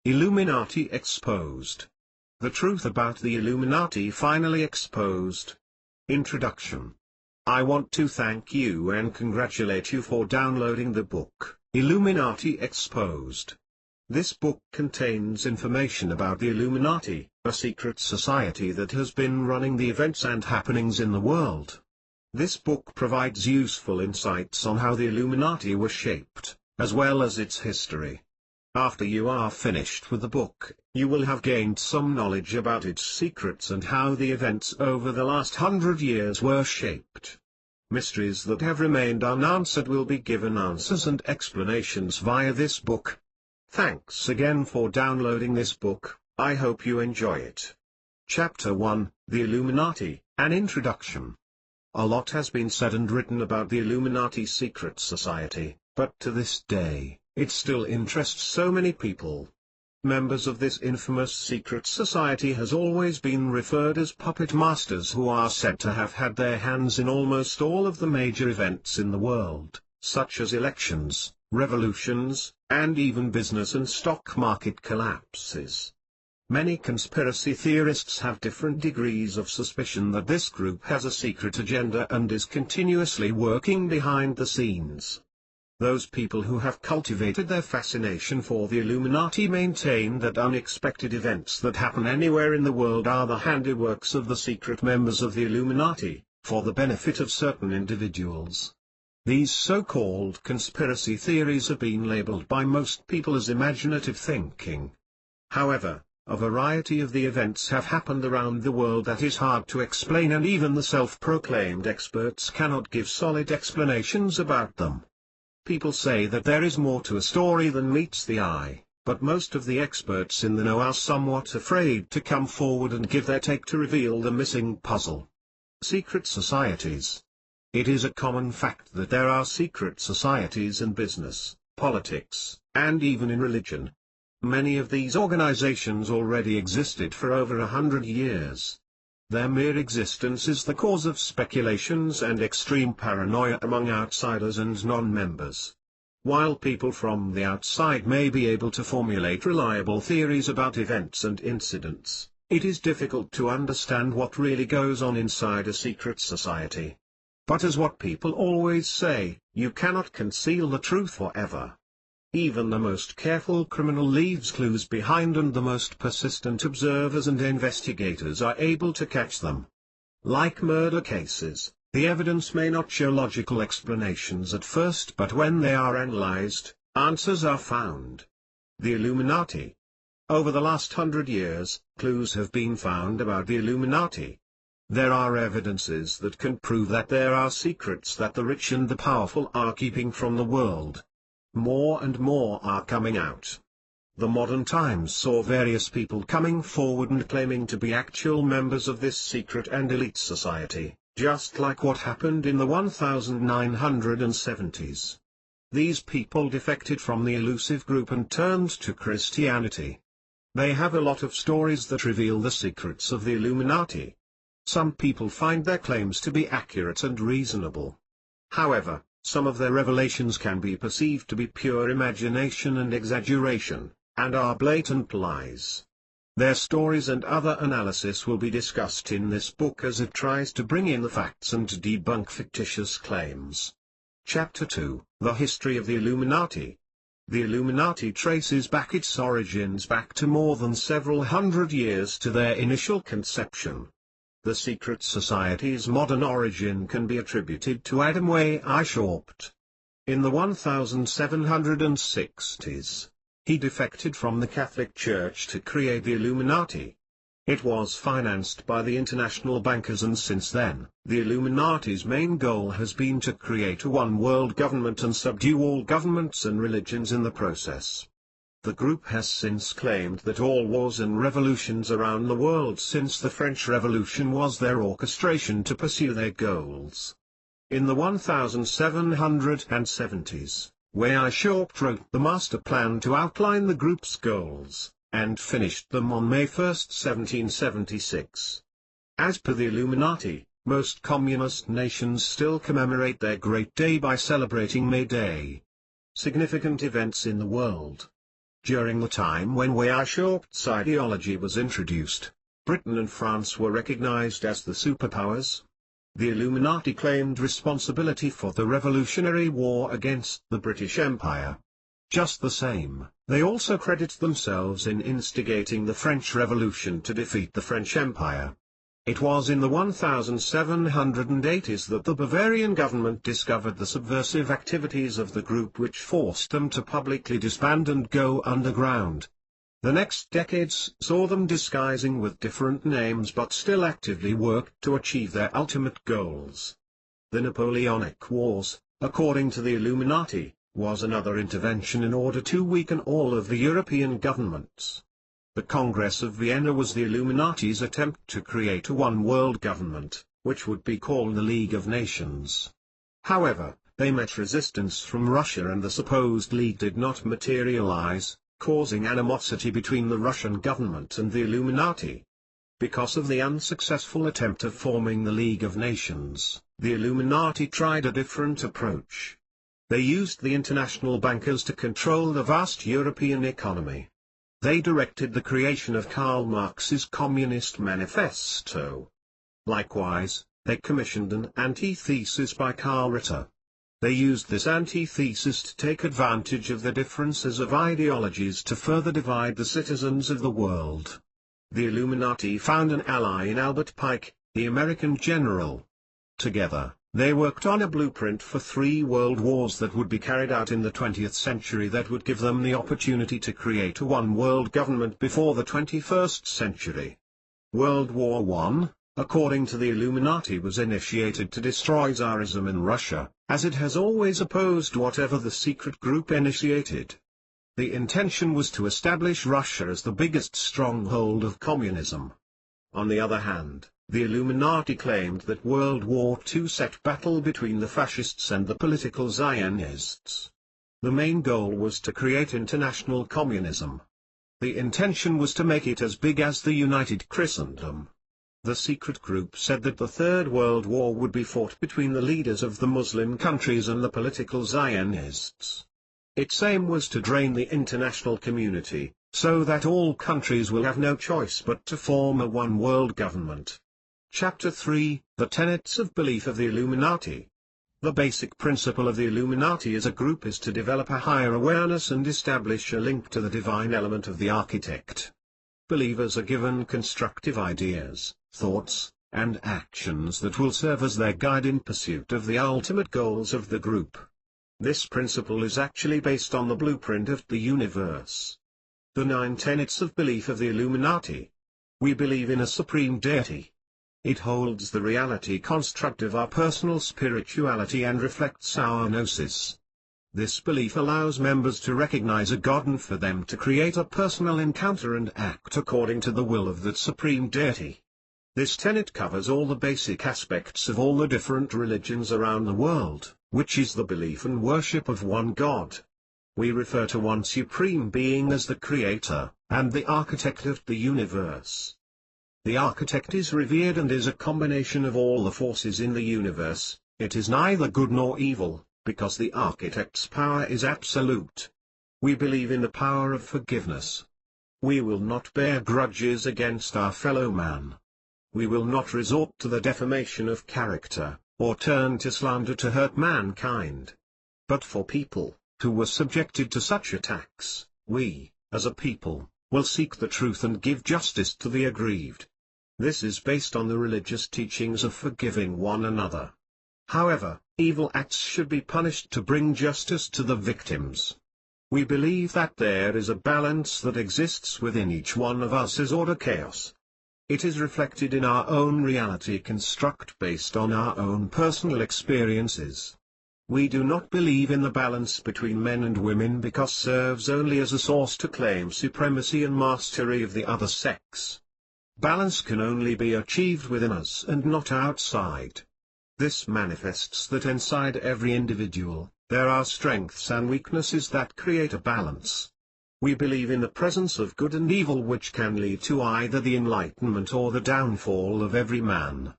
Illuminati Exposed. The truth about the Illuminati finally exposed. Introduction. I want to thank you and congratulate you for downloading the book, Illuminati Exposed. This book contains information about the Illuminati, a secret society that has been running the events and happenings in the world. This book provides useful insights on how the Illuminati were shaped, as well as its history. After you are finished with the book, you will have gained some knowledge about its secrets and how the events over the last 100 years were shaped. Mysteries that have remained unanswered will be given answers and explanations via this book. Thanks again for downloading this book. I hope you enjoy it. Chapter 1, The Illuminati, an Introduction. A lot has been said and written about the Illuminati secret society, but to this day, it still interests so many people. Members of this infamous secret society has always been referred as puppet masters who are said to have had their hands in almost all of the major events in the world, such as elections, revolutions, and even business and stock market collapses. Many conspiracy theorists have different degrees of suspicion that this group has a secret agenda and is continuously working behind the scenes. Those people who have cultivated their fascination for the Illuminati maintain that unexpected events that happen anywhere in the world are the handiworks of the secret members of the Illuminati, for the benefit of certain individuals. These so-called conspiracy theories have been labeled by most people as imaginative thinking. However, a variety of the events have happened around the world that is hard to explain, and even the self-proclaimed experts cannot give solid explanations about them. People say that there is more to a story than meets the eye, but most of the experts in the know are somewhat afraid to come forward and give their take to reveal the missing puzzle. Secret societies. It is a common fact that there are secret societies in business, politics, and even in religion. Many of these organizations already existed for over 100 years. Their mere existence is the cause of speculations and extreme paranoia among outsiders and non-members. While people from the outside may be able to formulate reliable theories about events and incidents, it is difficult to understand what really goes on inside a secret society. But as what people always say, you cannot conceal the truth forever. Even the most careful criminal leaves clues behind, and the most persistent observers and investigators are able to catch them. Like murder cases, the evidence may not show logical explanations at first, but when they are analyzed, answers are found. The Illuminati. Over the last 100 years, clues have been found about the Illuminati. There are evidences that can prove that there are secrets that the rich and the powerful are keeping from the world. More and more are coming out. The modern times saw various people coming forward and claiming to be actual members of this secret and elite society, just like what happened in the 1970s. These people defected from the elusive group and turned to Christianity. They have a lot of stories that reveal the secrets of the Illuminati. Some people find their claims to be accurate and reasonable. However, some of their revelations can be perceived to be pure imagination and exaggeration, and are blatant lies. Their stories and other analysis will be discussed in this book as it tries to bring in the facts and debunk fictitious claims. Chapter 2, The History of the Illuminati. The Illuminati traces back its origins back to more than several hundred years to their initial conception. The secret society's modern origin can be attributed to Adam Weishaupt. In the 1760s, he defected from the Catholic Church to create the Illuminati. It was financed by the international bankers, and since then, the Illuminati's main goal has been to create a one-world government and subdue all governments and religions in the process. The group has since claimed that all wars and revolutions around the world since the French Revolution was their orchestration to pursue their goals. In the 1770s, Weishaupt wrote the master plan to outline the group's goals, and finished them on May 1, 1776. As per the Illuminati, most communist nations still commemorate their great day by celebrating May Day. Significant events in the world. During the time when Weishaupt's ideology was introduced, Britain and France were recognized as the superpowers. The Illuminati claimed responsibility for the Revolutionary War against the British Empire. Just the same, they also credit themselves in instigating the French Revolution to defeat the French Empire. It was in the 1780s that the Bavarian government discovered the subversive activities of the group, which forced them to publicly disband and go underground. The next decades saw them disguising with different names but still actively worked to achieve their ultimate goals. The Napoleonic Wars, according to the Illuminati, was another intervention in order to weaken all of the European governments. The Congress of Vienna was the Illuminati's attempt to create a one-world government, which would be called the League of Nations. However, they met resistance from Russia and the supposed League did not materialize, causing animosity between the Russian government and the Illuminati. Because of the unsuccessful attempt of forming the League of Nations, the Illuminati tried a different approach. They used the international bankers to control the vast European economy. They directed the creation of Karl Marx's Communist Manifesto. Likewise, they commissioned an antithesis by Karl Ritter. They used this antithesis to take advantage of the differences of ideologies to further divide the citizens of the world. The Illuminati found an ally in Albert Pike, the American general. Together, they worked on a blueprint for 3 world wars that would be carried out in the 20th century that would give them the opportunity to create a one-world government before the 21st century. World War I, according to the Illuminati, was initiated to destroy Tsarism in Russia, as it has always opposed whatever the secret group initiated. The intention was to establish Russia as the biggest stronghold of communism. On the other hand, the Illuminati claimed that World War II set battle between the fascists and the political Zionists. The main goal was to create international communism. The intention was to make it as big as the United Christendom. The secret group said that the Third World War would be fought between the leaders of the Muslim countries and the political Zionists. Its aim was to drain the international community, so that all countries will have no choice but to form a one-world government. Chapter 3, The Tenets of Belief of the Illuminati. The basic principle of the Illuminati as a group is to develop a higher awareness and establish a link to the divine element of the architect. Believers are given constructive ideas, thoughts, and actions that will serve as their guide in pursuit of the ultimate goals of the group. This principle is actually based on the blueprint of the universe. The 9 tenets of belief of the Illuminati. We believe in a supreme deity. It holds the reality construct of our personal spirituality and reflects our gnosis. This belief allows members to recognize a God and for them to create a personal encounter and act according to the will of that supreme deity. This tenet covers all the basic aspects of all the different religions around the world, which is the belief and worship of one God. We refer to one supreme being as the creator, and the architect of the universe. The architect is revered and is a combination of all the forces in the universe. It is neither good nor evil, because the architect's power is absolute. We believe in the power of forgiveness. We will not bear grudges against our fellow man. We will not resort to the defamation of character, or turn to slander to hurt mankind. But for people who were subjected to such attacks, we, as a people, will seek the truth and give justice to the aggrieved. This is based on the religious teachings of forgiving one another. However, evil acts should be punished to bring justice to the victims. We believe that there is a balance that exists within each one of us as order chaos. It is reflected in our own reality construct based on our own personal experiences. We do not believe in the balance between men and women because serves only as a source to claim supremacy and mastery of the other sex. Balance can only be achieved within us and not outside. This manifests that inside every individual, there are strengths and weaknesses that create a balance. We believe in the presence of good and evil which can lead to either the enlightenment or the downfall of every man.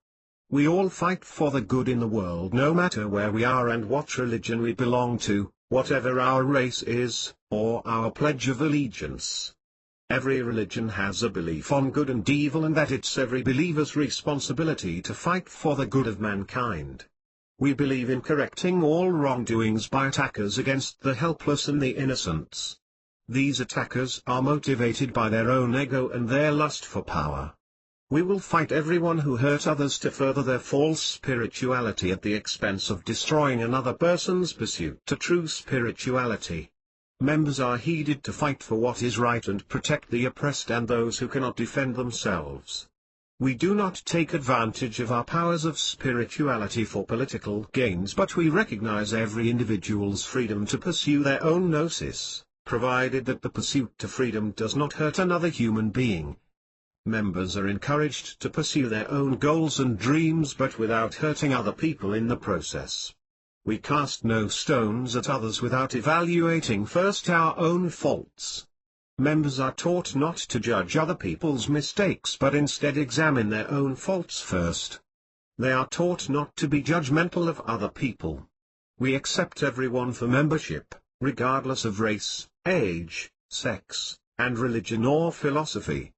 We all fight for the good in the world no matter where we are and what religion we belong to, whatever our race is, or our Pledge of Allegiance. Every religion has a belief on good and evil, and that it's every believer's responsibility to fight for the good of mankind. We believe in correcting all wrongdoings by attackers against the helpless and the innocents. These attackers are motivated by their own ego and their lust for power. We will fight everyone who hurt others to further their false spirituality at the expense of destroying another person's pursuit to true spirituality. Members are heeded to fight for what is right and protect the oppressed and those who cannot defend themselves. We do not take advantage of our powers of spirituality for political gains, but we recognize every individual's freedom to pursue their own gnosis, provided that the pursuit to freedom does not hurt another human being. Members are encouraged to pursue their own goals and dreams, but without hurting other people in the process. We cast no stones at others without evaluating first our own faults. Members are taught not to judge other people's mistakes but instead examine their own faults first. They are taught not to be judgmental of other people. We accept everyone for membership, regardless of race, age, sex, and religion or philosophy.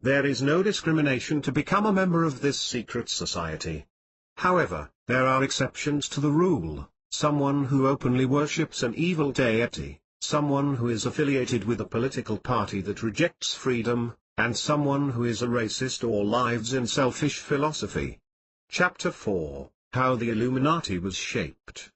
There is no discrimination to become a member of this secret society. However, there are exceptions to the rule: someone who openly worships an evil deity, someone who is affiliated with a political party that rejects freedom, and someone who is a racist or lives in selfish philosophy. Chapter 4, How the Illuminati Was Shaped.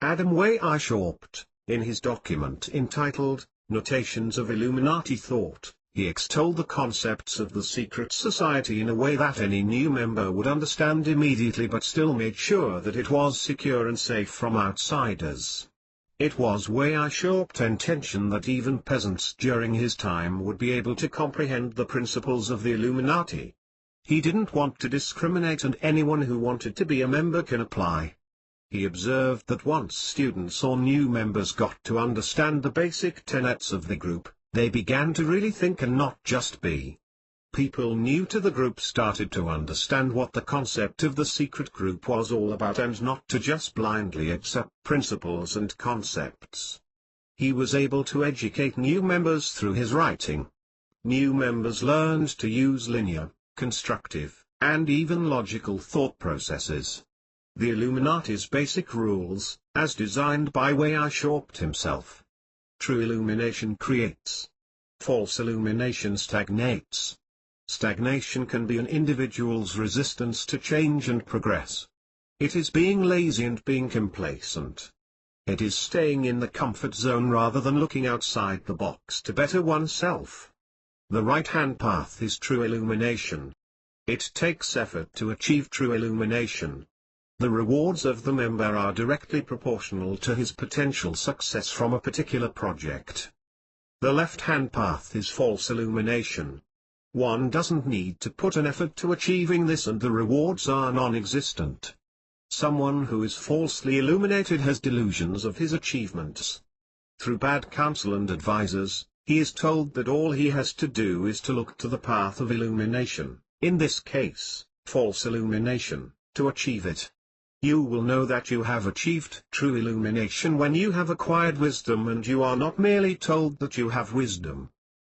Adam Weishaupt, in his document entitled, Notations of Illuminati Thought, he extolled the concepts of the secret society in a way that any new member would understand immediately, but still made sure that it was secure and safe from outsiders. It was Weishaupt's intention that even peasants during his time would be able to comprehend the principles of the Illuminati. He didn't want to discriminate, and anyone who wanted to be a member can apply. He observed that once students or new members got to understand the basic tenets of the group, they began to really think and not just be. People new to the group started to understand what the concept of the secret group was all about and not to just blindly accept principles and concepts. He was able to educate new members through his writing. New members learned to use linear, constructive, and even logical thought processes. The Illuminati's basic rules, as designed by Weishaupt himself. True illumination creates. False illumination stagnates. Stagnation can be an individual's resistance to change and progress. It is being lazy and being complacent. It is staying in the comfort zone rather than looking outside the box to better oneself. The right-hand path is true illumination. It takes effort to achieve true illumination. The rewards of the member are directly proportional to his potential success from a particular project. The left-hand path is false illumination. One doesn't need to put an effort to achieving this, and the rewards are non-existent. Someone who is falsely illuminated has delusions of his achievements. Through bad counsel and advisors, he is told that all he has to do is to look to the path of illumination, in this case, false illumination, to achieve it. You will know that you have achieved true illumination when you have acquired wisdom, and you are not merely told that you have wisdom.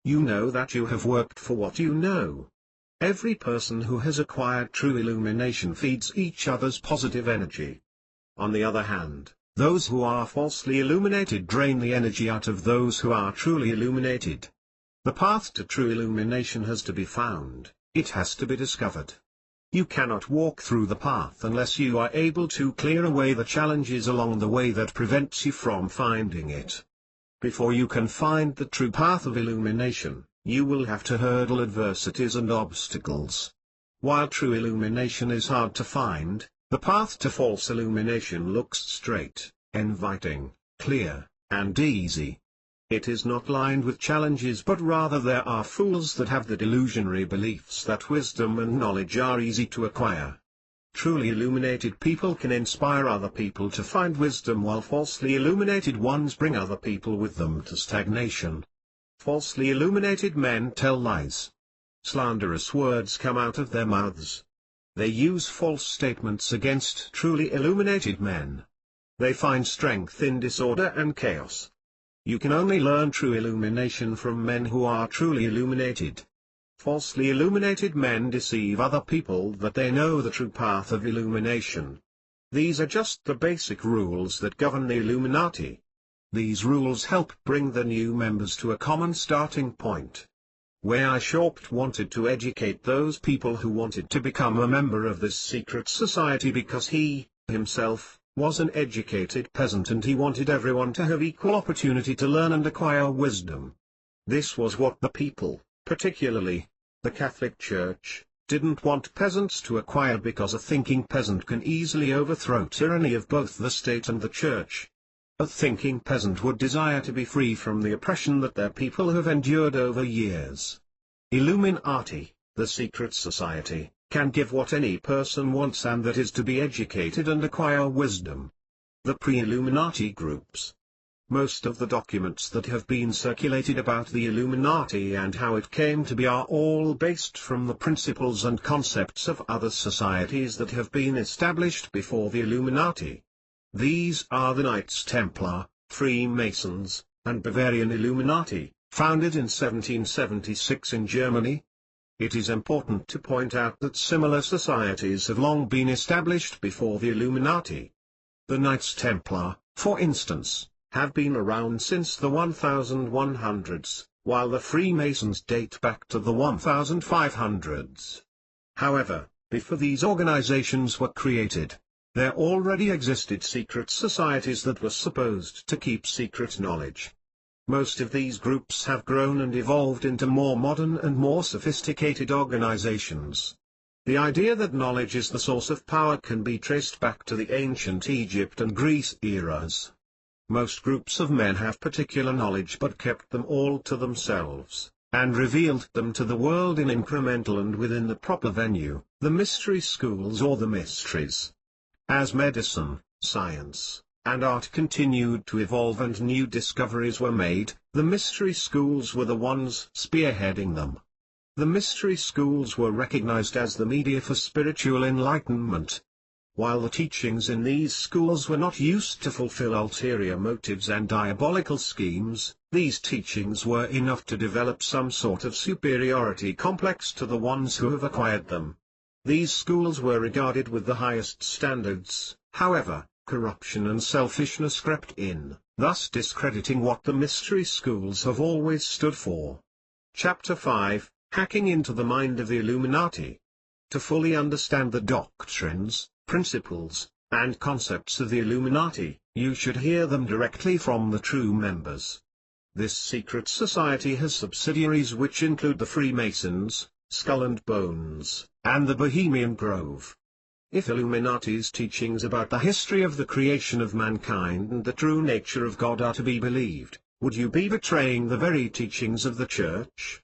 You know that you have worked for what you know. Every person who has acquired true illumination feeds each other's positive energy. On the other hand, those who are falsely illuminated drain the energy out of those who are truly illuminated. The path to true illumination has to be found, it has to be discovered. You cannot walk through the path unless you are able to clear away the challenges along the way that prevents you from finding it. Before you can find the true path of illumination, you will have to hurdle adversities and obstacles. While true illumination is hard to find, the path to false illumination looks straight, inviting, clear, and easy. It is not lined with challenges, but rather there are fools that have the delusionary beliefs that wisdom and knowledge are easy to acquire. Truly illuminated people can inspire other people to find wisdom, while falsely illuminated ones bring other people with them to stagnation. Falsely illuminated men tell lies. Slanderous words come out of their mouths. They use false statements against truly illuminated men. They find strength in disorder and chaos. You can only learn true illumination from men who are truly illuminated. Falsely illuminated men deceive other people that they know the true path of illumination. These are just the basic rules that govern the Illuminati. These rules help bring the new members to a common starting point. Wei Short wanted to educate those people who wanted to become a member of this secret society because he, himself, was an educated peasant and he wanted everyone to have equal opportunity to learn and acquire wisdom. This was what the people, particularly the Catholic Church, didn't want peasants to acquire because a thinking peasant can easily overthrow tyranny of both the state and the church. A thinking peasant would desire to be free from the oppression that their people have endured over years. Illuminati, the secret society, can give what any person wants, and that is to be educated and acquire wisdom. The pre-Illuminati groups. Most of the documents that have been circulated about the Illuminati and how it came to be are all based from the principles and concepts of other societies that have been established before the Illuminati. These are the Knights Templar, Freemasons, and Bavarian Illuminati, founded in 1776 in Germany. It is important to point out that similar societies have long been established before the Illuminati. The Knights Templar, for instance, have been around since the 1100s, while the Freemasons date back to the 1500s. However, before these organizations were created, there already existed secret societies that were supposed to keep secret knowledge. Most of these groups have grown and evolved into more modern and more sophisticated organizations. The idea that knowledge is the source of power can be traced back to the ancient Egypt and Greece eras. Most groups of men have particular knowledge but kept them all to themselves, and revealed them to the world in incremental and within the proper venue, the mystery schools or the mysteries. As medicine, science, and art continued to evolve and new discoveries were made, the mystery schools were the ones spearheading them. The mystery schools were recognized as the media for spiritual enlightenment. While the teachings in these schools were not used to fulfill ulterior motives and diabolical schemes, these teachings were enough to develop some sort of superiority complex to the ones who have acquired them. These schools were regarded with the highest standards. However, corruption and selfishness crept in, thus discrediting what the mystery schools have always stood for. Chapter 5, Hacking into the Mind of the Illuminati. To fully understand the doctrines, principles, and concepts of the Illuminati, you should hear them directly from the true members. This secret society has subsidiaries which include the Freemasons, Skull and Bones, and the Bohemian Grove. If Illuminati's teachings about the history of the creation of mankind and the true nature of God are to be believed, would you be betraying the very teachings of the Church?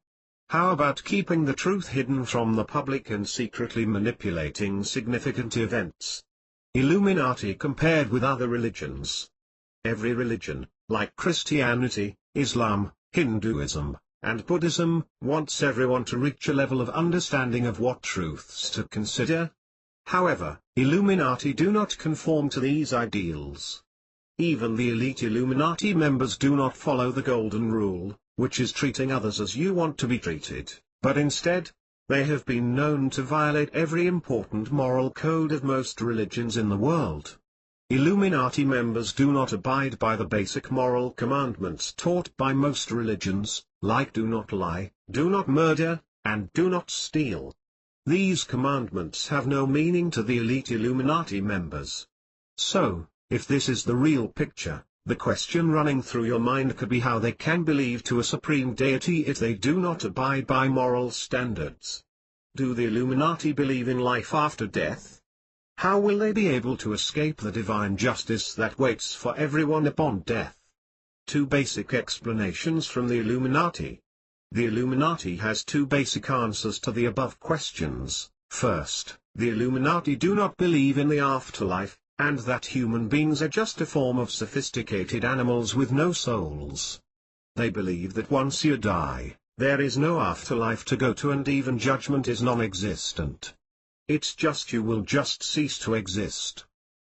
How about keeping the truth hidden from the public and secretly manipulating significant events? Illuminati compared with other religions. Every religion, like Christianity, Islam, Hinduism, and Buddhism, wants everyone to reach a level of understanding of what truths to consider. However, Illuminati do not conform to these ideals. Even the elite Illuminati members do not follow the golden rule, which is treating others as you want to be treated, but instead, they have been known to violate every important moral code of most religions in the world. Illuminati members do not abide by the basic moral commandments taught by most religions, like do not lie, do not murder, and do not steal. These commandments have no meaning to the elite Illuminati members. So, if this is the real picture, the question running through your mind could be how they can believe to a supreme deity if they do not abide by moral standards. Do the Illuminati believe in life after death? How will they be able to escape the divine justice that waits for everyone upon death? Two basic explanations from the Illuminati. The Illuminati has two basic answers to the above questions. First, the Illuminati do not believe in the afterlife, and that human beings are just a form of sophisticated animals with no souls. They believe that once you die, there is no afterlife to go to and even judgment is non-existent. It's just you will just cease to exist.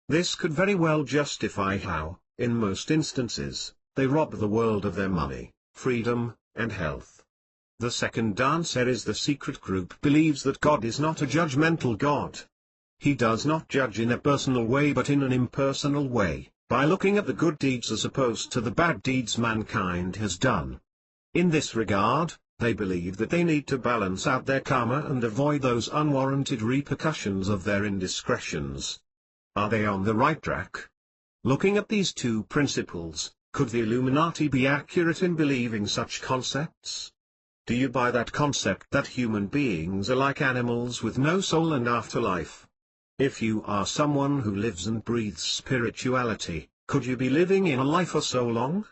This could very well justify how, in most instances, They rob the world of their money, freedom, and health. The second answer is the secret group believes that God is not a judgmental God. He does not judge in a personal way but in an impersonal way, by looking at the good deeds as opposed to the bad deeds mankind has done. In this regard, they believe that they need to balance out their karma and avoid those unwarranted repercussions of their indiscretions. Are they on the right track? Looking at these two principles, could the Illuminati be accurate in believing such concepts? Do you buy that concept that human beings are like animals with no soul and afterlife? If you are someone who lives and breathes spirituality, could you be living in a life for so long?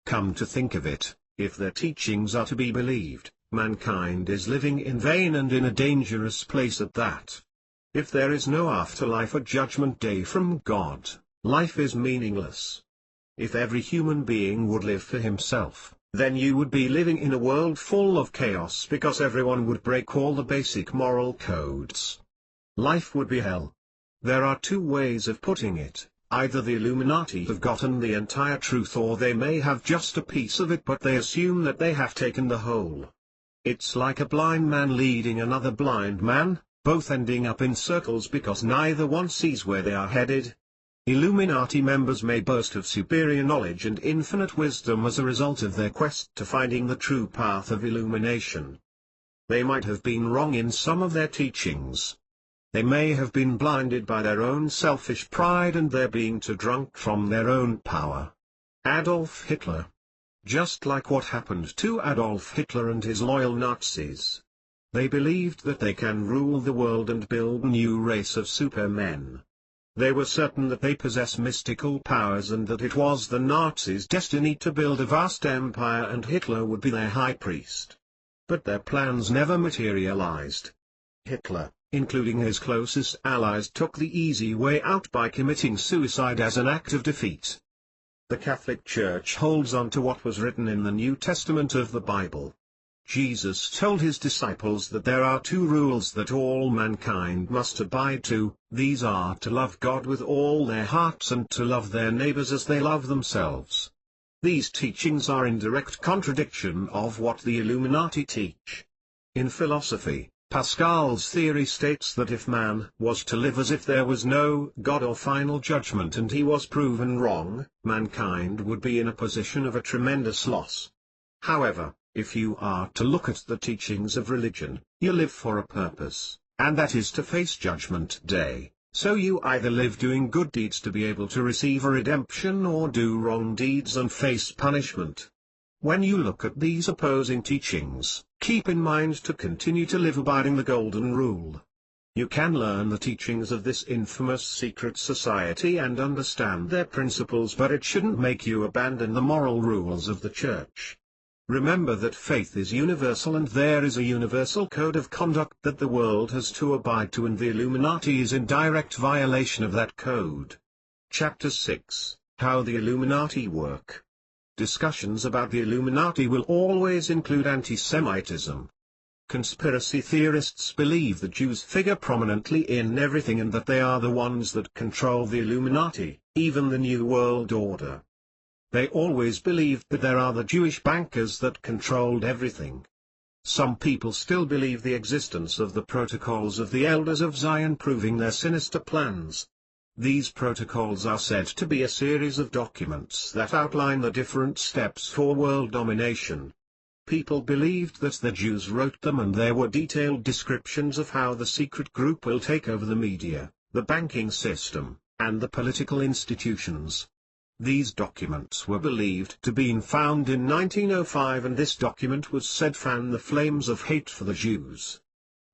Come to think of it, if their teachings are to be believed, mankind is living in vain and in a dangerous place at that. If there is no afterlife or judgment day from God, life is meaningless. If every human being would live for himself, then you would be living in a world full of chaos because everyone would break all the basic moral codes. Life would be hell. There are two ways of putting it: either the Illuminati have gotten the entire truth or they may have just a piece of it but they assume that they have taken the whole. It's like a blind man leading another blind man, both ending up in circles because neither one sees where they are headed. Illuminati members may boast of superior knowledge and infinite wisdom as a result of their quest to finding the true path of illumination. They might have been wrong in some of their teachings. They may have been blinded by their own selfish pride and their being too drunk from their own power. Adolf Hitler. Just like what happened to Adolf Hitler and his loyal Nazis. They believed that they can rule the world and build a new race of supermen. They were certain that they possess mystical powers and that it was the Nazis' destiny to build a vast empire and Hitler would be their high priest. But their plans never materialized. Hitler, including his closest allies, took the easy way out by committing suicide as an act of defeat. The Catholic Church holds on to what was written in the New Testament of the Bible. Jesus told his disciples that there are two rules that all mankind must abide to. These are to love God with all their hearts and to love their neighbors as they love themselves. These teachings are in direct contradiction of what the Illuminati teach. In philosophy, Pascal's theory states that if man was to live as if there was no God or final judgment and he was proven wrong, mankind would be in a position of a tremendous loss. However, if you are to look at the teachings of religion, you live for a purpose, and that is to face Judgment Day. So you either live doing good deeds to be able to receive a redemption or do wrong deeds and face punishment. When you look at these opposing teachings, keep in mind to continue to live abiding the Golden Rule. You can learn the teachings of this infamous secret society and understand their principles, but it shouldn't make you abandon the moral rules of the Church. Remember that faith is universal and there is a universal code of conduct that the world has to abide to, and the Illuminati is in direct violation of that code. Chapter 6: How the Illuminati Work. Discussions about the Illuminati will always include anti-Semitism. Conspiracy theorists believe the Jews figure prominently in everything and that they are the ones that control the Illuminati, even the New World Order. They always believed that there are the Jewish bankers that controlled everything. Some people still believe the existence of the protocols of the Elders of Zion proving their sinister plans. These protocols are said to be a series of documents that outline the different steps for world domination. People believed that the Jews wrote them and there were detailed descriptions of how the secret group will take over the media, the banking system, and the political institutions. These documents were believed to have been found in 1905 and this document was said fan the flames of hate for the Jews.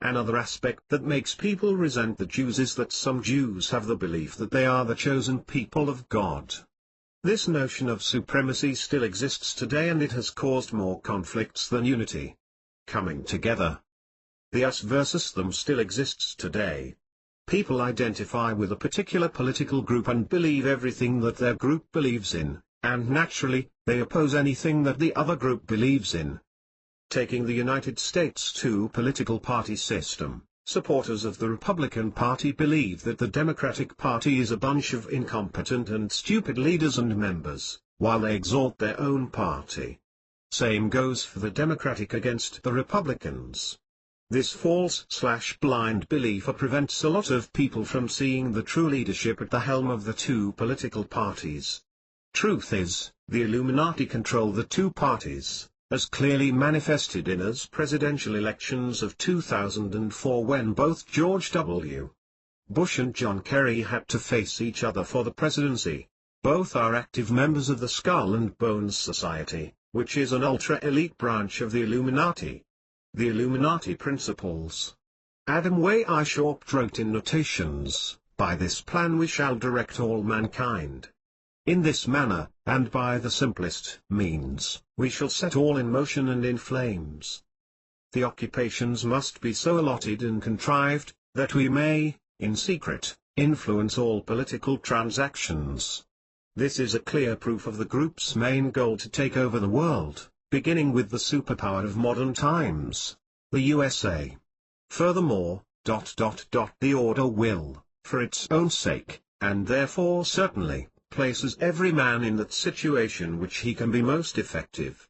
Another aspect that makes people resent the Jews is that some Jews have the belief that they are the chosen people of God. This notion of supremacy still exists today and it has caused more conflicts than unity. Coming together. The us versus them still exists today. People identify with a particular political group and believe everything that their group believes in, and naturally, they oppose anything that the other group believes in. Taking the United States two-political party system, supporters of the Republican Party believe that the Democratic Party is a bunch of incompetent and stupid leaders and members, while they exalt their own party. Same goes for the Democratic against the Republicans. This false/blind belief prevents a lot of people from seeing the true leadership at the helm of the two political parties. Truth is, the Illuminati control the two parties, as clearly manifested in US presidential elections of 2004 when both George W. Bush and John Kerry had to face each other for the presidency. Both are active members of the Skull and Bones Society, which is an ultra-elite branch of the Illuminati. The Illuminati Principles. Adam Weishaupt wrote in Notations, "By this plan we shall direct all mankind. In this manner, and by the simplest means, we shall set all in motion and in flames." The occupations must be so allotted and contrived, that we may, in secret, influence all political transactions. This is a clear proof of the group's main goal to take over the world, beginning with the superpower of modern times, the USA. Furthermore, the order will, for its own sake, and therefore certainly, places every man in that situation which he can be most effective.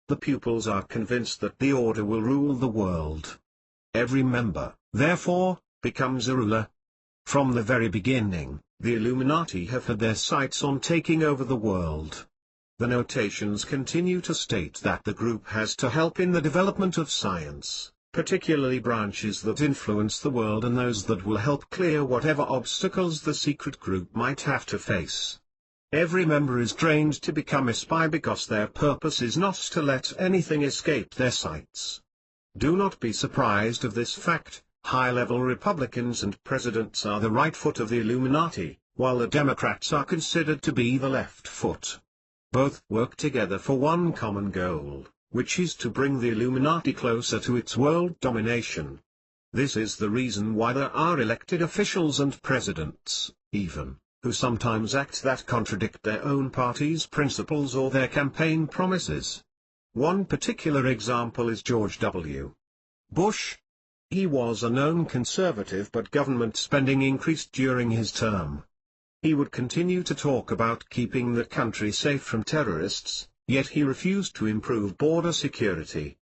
The pupils are convinced that the order will rule the world. Every member, therefore, becomes a ruler. From the very beginning, the Illuminati have had their sights on taking over the world. The notations continue to state that the group has to help in the development of science, particularly branches that influence the world and those that will help clear whatever obstacles the secret group might have to face. Every member is trained to become a spy because their purpose is not to let anything escape their sights. Do not be surprised of this fact. High-level Republicans and presidents are the right foot of the Illuminati, while the Democrats are considered to be the left foot. Both work together for one common goal, which is to bring the Illuminati closer to its world domination. This is the reason why there are elected officials and presidents, even, who sometimes act that contradict their own party's principles or their campaign promises. One particular example is George W. Bush. He was a known conservative, but government spending increased during his term. He would continue to talk about keeping the country safe from terrorists, yet he refused to improve border security.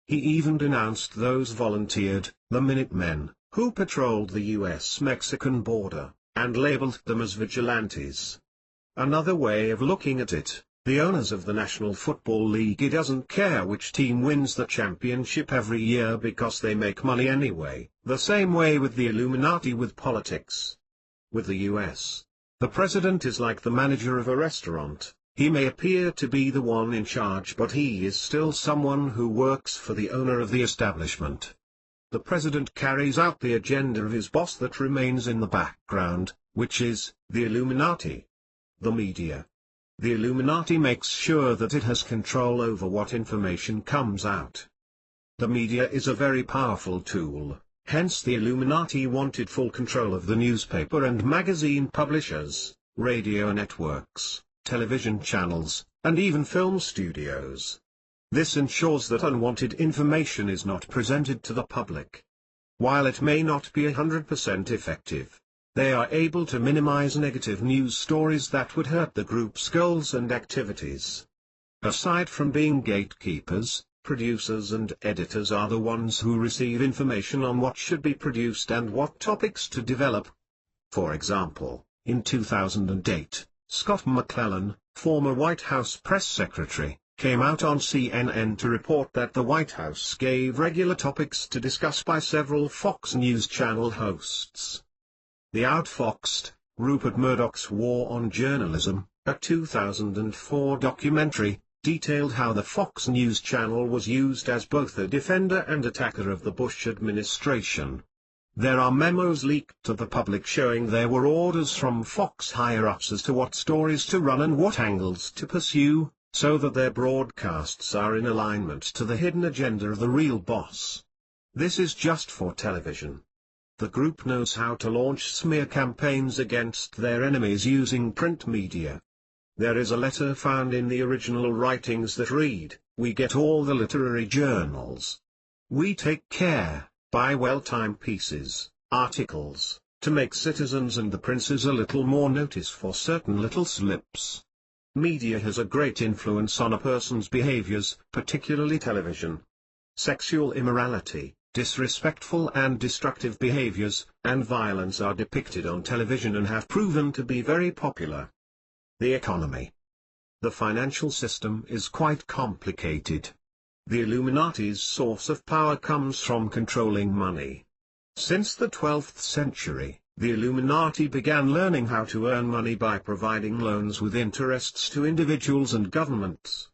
He even denounced those volunteered, the Minutemen, who patrolled the US-Mexican border, and labeled them as vigilantes. Another way of looking at it, the owners of the National Football League doesn't care which team wins the championship every year because they make money anyway, the same way with the Illuminati with politics. With the US, the president is like the manager of a restaurant. He may appear to be the one in charge, but he is still someone who works for the owner of the establishment. The president carries out the agenda of his boss that remains in the background, which is, the Illuminati. The media. The Illuminati makes sure that it has control over what information comes out. The media is a very powerful tool, hence the Illuminati wanted full control of the newspaper and magazine publishers, radio networks, television channels, and even film studios. This ensures that unwanted information is not presented to the public. While it may not be 100% effective, they are able to minimize negative news stories that would hurt the group's goals and activities. Aside from being gatekeepers, producers and editors are the ones who receive information on what should be produced and what topics to develop. For example, in 2008, Scott McClellan, former White House press secretary, came out on CNN to report that the White House gave regular topics to discuss by several Fox News Channel hosts. The Outfoxed, Rupert Murdoch's War on Journalism, a 2004 documentary, detailed how the Fox News Channel was used as both a defender and attacker of the Bush administration. There are memos leaked to the public showing there were orders from Fox higher-ups as to what stories to run and what angles to pursue, so that their broadcasts are in alignment to the hidden agenda of the real boss. This is just for television. The group knows how to launch smear campaigns against their enemies using print media. There is a letter found in the original writings that read, "We get all the literary journals. We take care, by well-timed pieces, articles, to make citizens and the princes a little more notice for certain little slips." Media has a great influence on a person's behaviors, particularly television. Sexual immorality, disrespectful and destructive behaviors, and violence are depicted on television and have proven to be very popular. The economy. The financial system is quite complicated. The Illuminati's source of power comes from controlling money. Since the 12th century, the Illuminati began learning how to earn money by providing loans with interests to individuals and governments.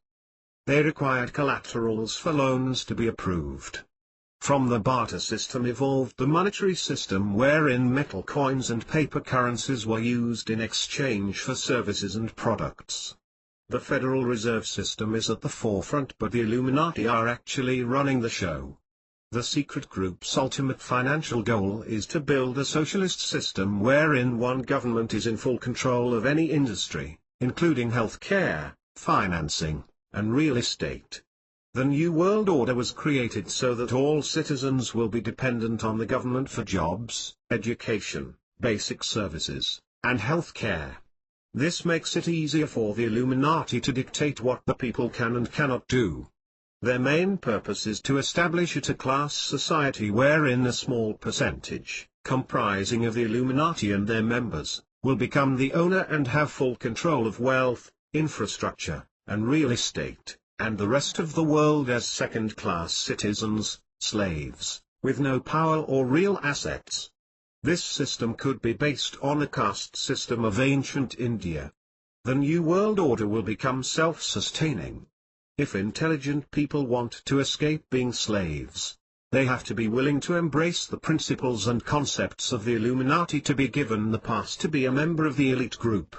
They required collaterals for loans to be approved. From the barter system evolved the monetary system wherein metal coins and paper currencies were used in exchange for services and products. The Federal Reserve System is at the forefront, but the Illuminati are actually running the show. The secret group's ultimate financial goal is to build a socialist system wherein one government is in full control of any industry, including healthcare, financing, and real estate. The New World Order was created so that all citizens will be dependent on the government for jobs, education, basic services, and healthcare. This makes it easier for the Illuminati to dictate what the people can and cannot do. Their main purpose is to establish a class society wherein a small percentage, comprising of the Illuminati and their members, will become the owner and have full control of wealth, infrastructure, and real estate, and the rest of the world as second-class citizens, slaves, with no power or real assets. This system could be based on a caste system of ancient India. The New World Order will become self-sustaining. If intelligent people want to escape being slaves, they have to be willing to embrace the principles and concepts of the Illuminati to be given the pass to be a member of the elite group.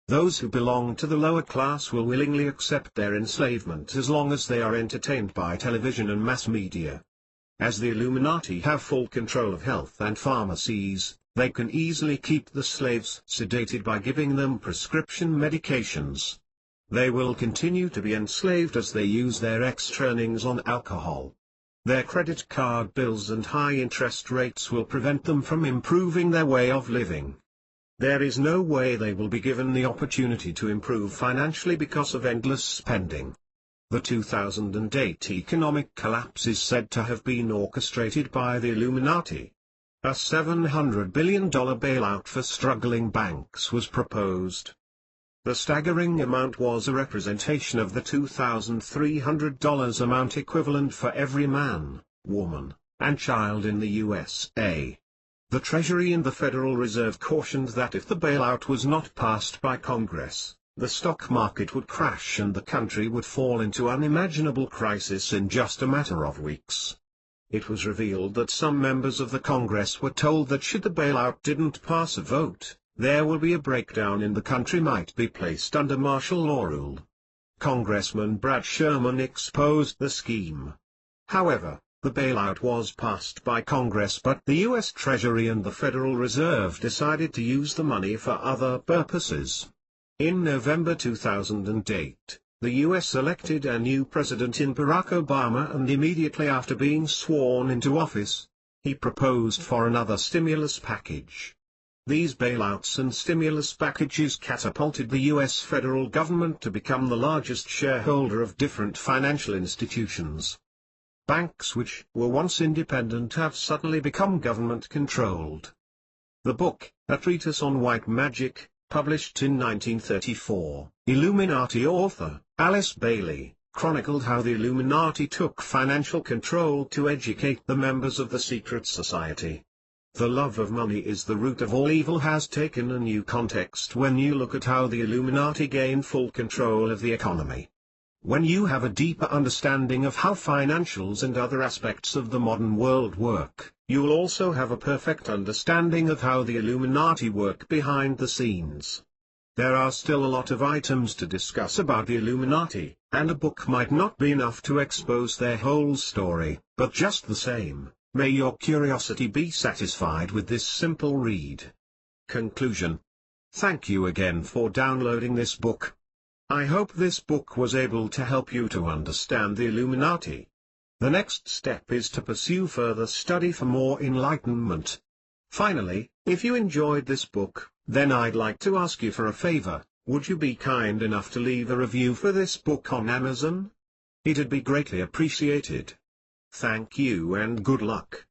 Those who belong to the lower class will willingly accept their enslavement as long as they are entertained by television and mass media. As the Illuminati have full control of health and pharmacies, they can easily keep the slaves sedated by giving them prescription medications. They will continue to be enslaved as they use their extra earnings on alcohol. Their credit card bills and high interest rates will prevent them from improving their way of living. There is no way they will be given the opportunity to improve financially because of endless spending. The 2008 economic collapse is said to have been orchestrated by the Illuminati. A $700 billion bailout for struggling banks was proposed. The staggering amount was a representation of the $2,300 amount equivalent for every man, woman, and child in the USA. The Treasury and the Federal Reserve cautioned that if the bailout was not passed by Congress, the stock market would crash and the country would fall into unimaginable crisis in just a matter of weeks. It was revealed that some members of the Congress were told that should the bailout didn't pass a vote, there will be a breakdown in the country might be placed under martial law rule. Congressman Brad Sherman exposed the scheme. However, the bailout was passed by Congress, but the U.S. Treasury and the Federal Reserve decided to use the money for other purposes. In November 2008, the U.S. elected a new president in Barack Obama, and immediately after being sworn into office, he proposed for another stimulus package. These bailouts and stimulus packages catapulted the U.S. federal government to become the largest shareholder of different financial institutions. Banks which were once independent have suddenly become government-controlled. The book, A Treatise on White Magic, published in 1934, Illuminati author, Alice Bailey, chronicled how the Illuminati took financial control to educate the members of the secret society. The love of money is the root of all evil has taken a new context when you look at how the Illuminati gain full control of the economy. When you have a deeper understanding of how financials and other aspects of the modern world work, you'll also have a perfect understanding of how the Illuminati work behind the scenes. There are still a lot of items to discuss about the Illuminati, and a book might not be enough to expose their whole story, but just the same, may your curiosity be satisfied with this simple read. Conclusion. Thank you again for downloading this book. I hope this book was able to help you to understand the Illuminati. The next step is to pursue further study for more enlightenment. Finally, if you enjoyed this book, then I'd like to ask you for a favor. Would you be kind enough to leave a review for this book on Amazon? It'd be greatly appreciated. Thank you and good luck.